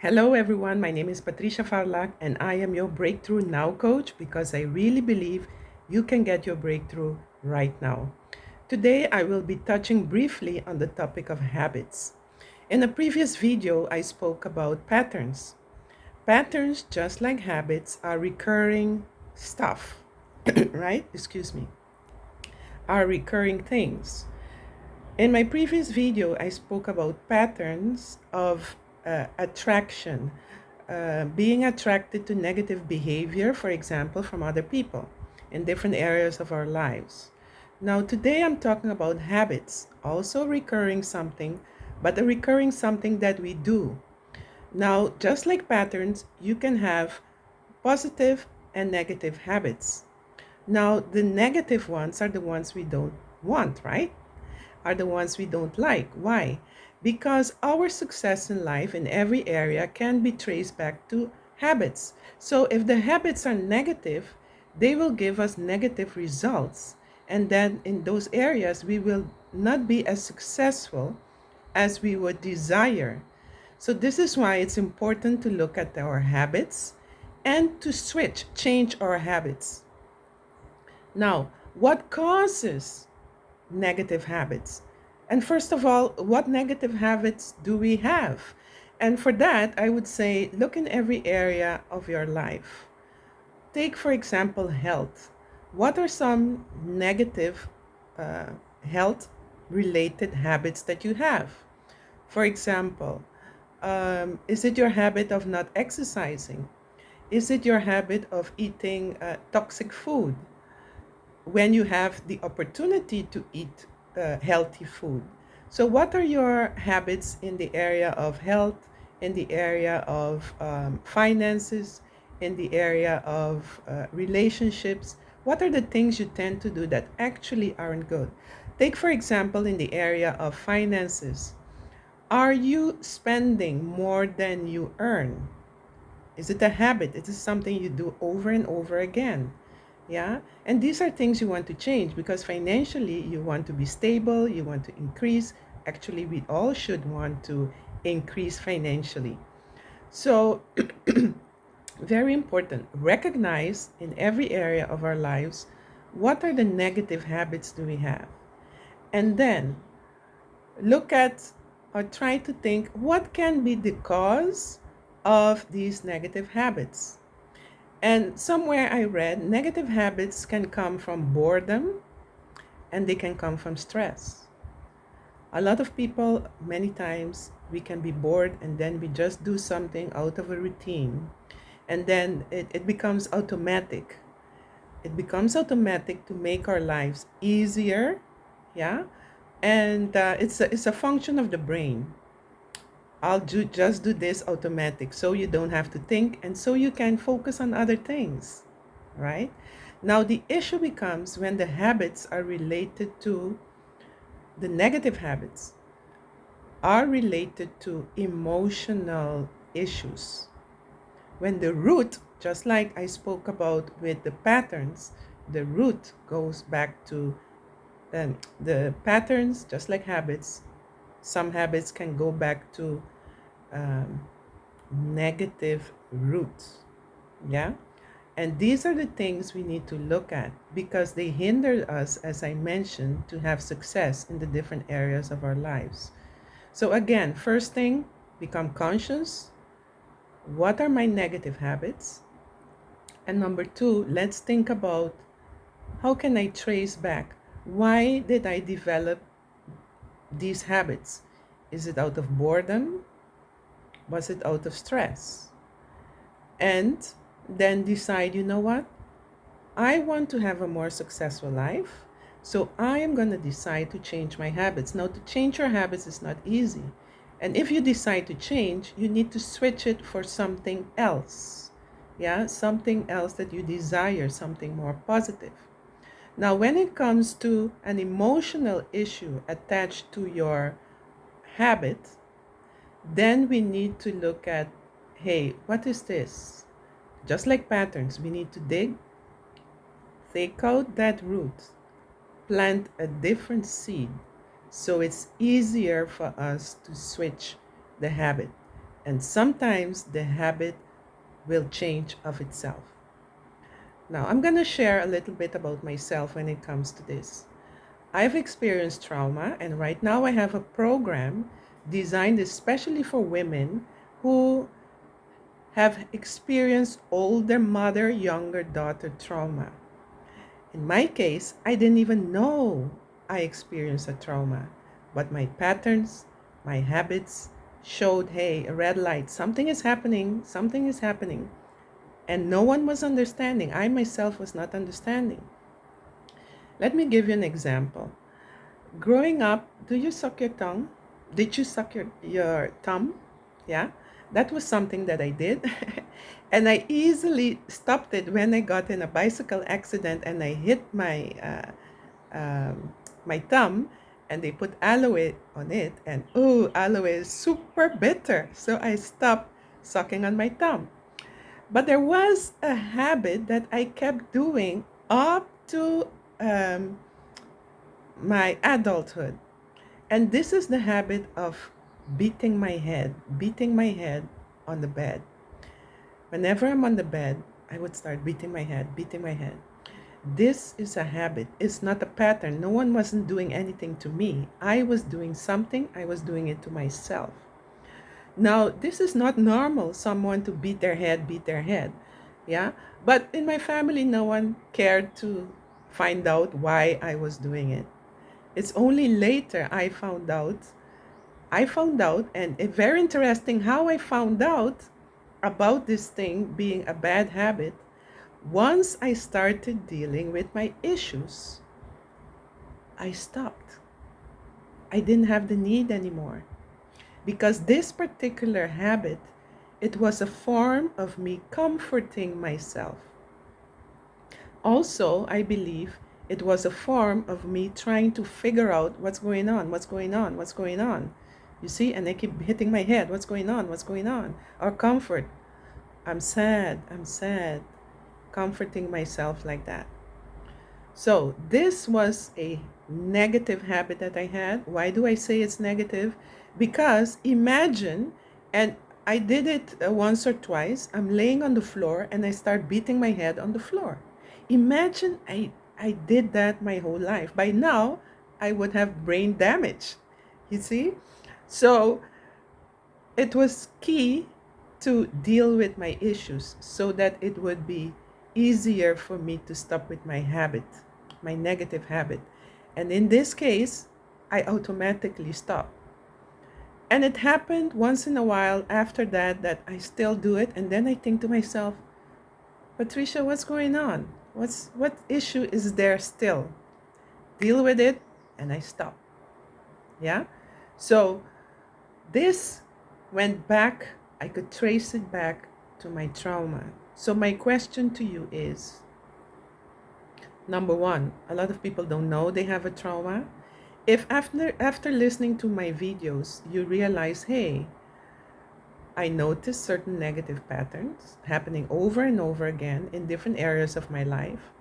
Hello, everyone. My name is Patricia Farlak, and I am your Breakthrough Now coach because I really believe you can get your breakthrough right now. Today, I will be touching briefly on the topic of habits. In a previous video, I spoke about patterns. Patterns, just like habits, are recurring stuff, right? Excuse me, are recurring things. In my previous video, I spoke about patterns of attraction, being attracted to negative behavior, for example, from other people in different areas of our lives. Now, today I'm talking about habits, also recurring something, but a recurring something that we do. Now, just like patterns, you can have positive and negative habits. Now, the negative ones are the ones we don't want, right? Are the ones we don't like. Why? Because our success in life in every area can be traced back to habits. So if the habits are negative, they will give us negative results. And then in those areas, we will not be as successful as we would desire. So this is why it's important to look at our habits and to change our habits. Now, what causes negative habits? And first of all, what negative habits do we have? And for that, I would say look in every area of your life. Take, for example, health. What are some negative uh, health related habits that you have? For example, is it your habit of not exercising? Is it your habit of eating toxic food when you have the opportunity to eat healthy food? So, what are your habits in the area of health, in the area of finances, in the area of relationships? What are the things you tend to do that actually aren't good? Take, for example, in the area of finances. Are you spending more than you earn? Is it a habit? Is it something you do over and over again? Yeah. And these are things you want to change because financially you want to be stable, you want to increase. Actually, we all should want to increase financially. So, very important, recognize in every area of our lives what are the negative habits do we have? And then look at or try to think what can be the cause of these negative habits. And somewhere I read negative habits can come from boredom and they can come from stress. A lot of people, many times, we can be bored and then we just do something out of a routine. And then it becomes automatic. It becomes automatic to make our lives easier. Yeah. And it's a function of the brain. Just do this automatic so you don't have to think and so you can focus on other things, right? Now the issue becomes when the habits are related to the negative habits are related to emotional issues. When the root, just like I spoke about with the patterns, the root goes back to the patterns, just like habits. Some habits can go back to um, negative roots. Yeah. And these are the things we need to look at because they hinder us, as I mentioned, to have success in the different areas of our lives. So, again, first thing, become conscious. What are my negative habits? And number two, let's think about how can I trace back? Why did I develop these habits? Is it out of boredom? Was it out of stress? And then decide, you know what? I want to have a more successful life. So I am going to decide to change my habits. Now, to change your habits is not easy. And if you decide to change, you need to switch it for something else. Yeah, something else that you desire, something more positive. Now, when it comes to an emotional issue attached to your habit, then we need to look at, hey, what is this? Just like patterns, we need to dig, take out that root, plant a different seed so it's easier for us to switch the habit. And sometimes the habit will change of itself. Now, I'm going to share a little bit about myself when it comes to this. I've experienced trauma, and right now I have a program designed especially for women who have experienced older mother, younger daughter trauma. In my case, I didn't even know I experienced a trauma, but my patterns, my habits showed, hey, a red light, something is happening. And no one was understanding. I myself was not understanding. Let me give you an example. Growing up, do you suck your tongue? Did you suck your thumb? Yeah, that was something that I did. And I easily stopped it when I got in a bicycle accident and I hit my thumb, and they put aloe on it. And oh, aloe is super bitter. So I stopped sucking on my thumb. But there was a habit that I kept doing up to um, my adulthood. And this is the habit of beating my head on the bed. Whenever I'm on the bed, I would start beating my head, beating my head. This is a habit. It's not a pattern. No one wasn't doing anything to me. I was doing something, I was doing it to myself. Now, this is not normal, someone to beat their head. Yeah. But in my family, no one cared to find out why I was doing it. It's only later I found out, and it's very interesting how I found out about this thing being a bad habit. Once I started dealing with my issues, I stopped. I didn't have the need anymore. Because this particular habit, it was a form of me comforting myself. Also, I believe it was a form of me trying to figure out what's going on, what's going on, what's going on. You see, and I keep hitting my head, what's going on, what's going on? Or comfort. I'm sad, I'm sad. Comforting myself like that. So, this was a negative habit that I had. Why do I say it's negative? Because imagine, and I did it once or twice, I'm laying on the floor and I start beating my head on the floor. Imagine I did that my whole life. By now, I would have brain damage. You see? So, it was key to deal with my issues so that it would be easier for me to stop with my habit, my negative habit. And in this case, I automatically stop. And it happened once in a while after that I still do it. And then I think to myself, Patricia, what's going on? What issue is there still? Deal with it, and I stop. Yeah? So this went back, I could trace it back to my trauma. So my question to you is, number one, a lot of people don't know they have a trauma. If after listening to my videos, you realize, hey, I notice certain negative patterns happening over and over again in different areas of my life.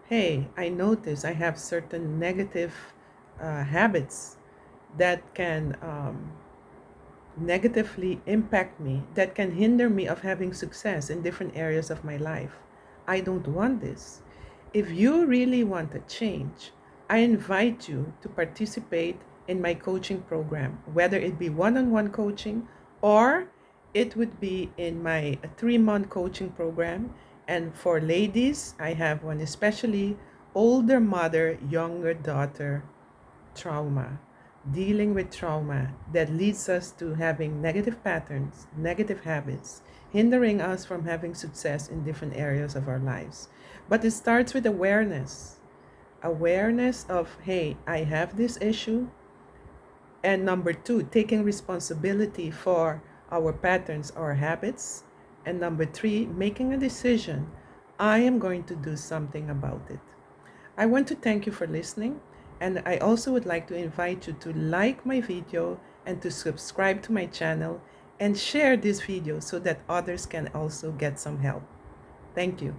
Hey, I notice I have certain negative habits that can negatively impact me, that can hinder me of having success in different areas of my life. I don't want this. If you really want a change, I invite you to participate in my coaching program, whether it be one-on-one coaching or it would be in my 3-month coaching program. And for ladies, I have one especially older mother, younger daughter trauma, dealing with trauma that leads us to having negative patterns, negative habits, hindering us from having success in different areas of our lives. But it starts with awareness of, hey, I have this issue. And number two, taking responsibility for our patterns or habits. And number three, making a decision. I am going to do something about it. I want to thank you for listening. And I also would like to invite you to like my video and to subscribe to my channel and share this video so that others can also get some help. Thank you.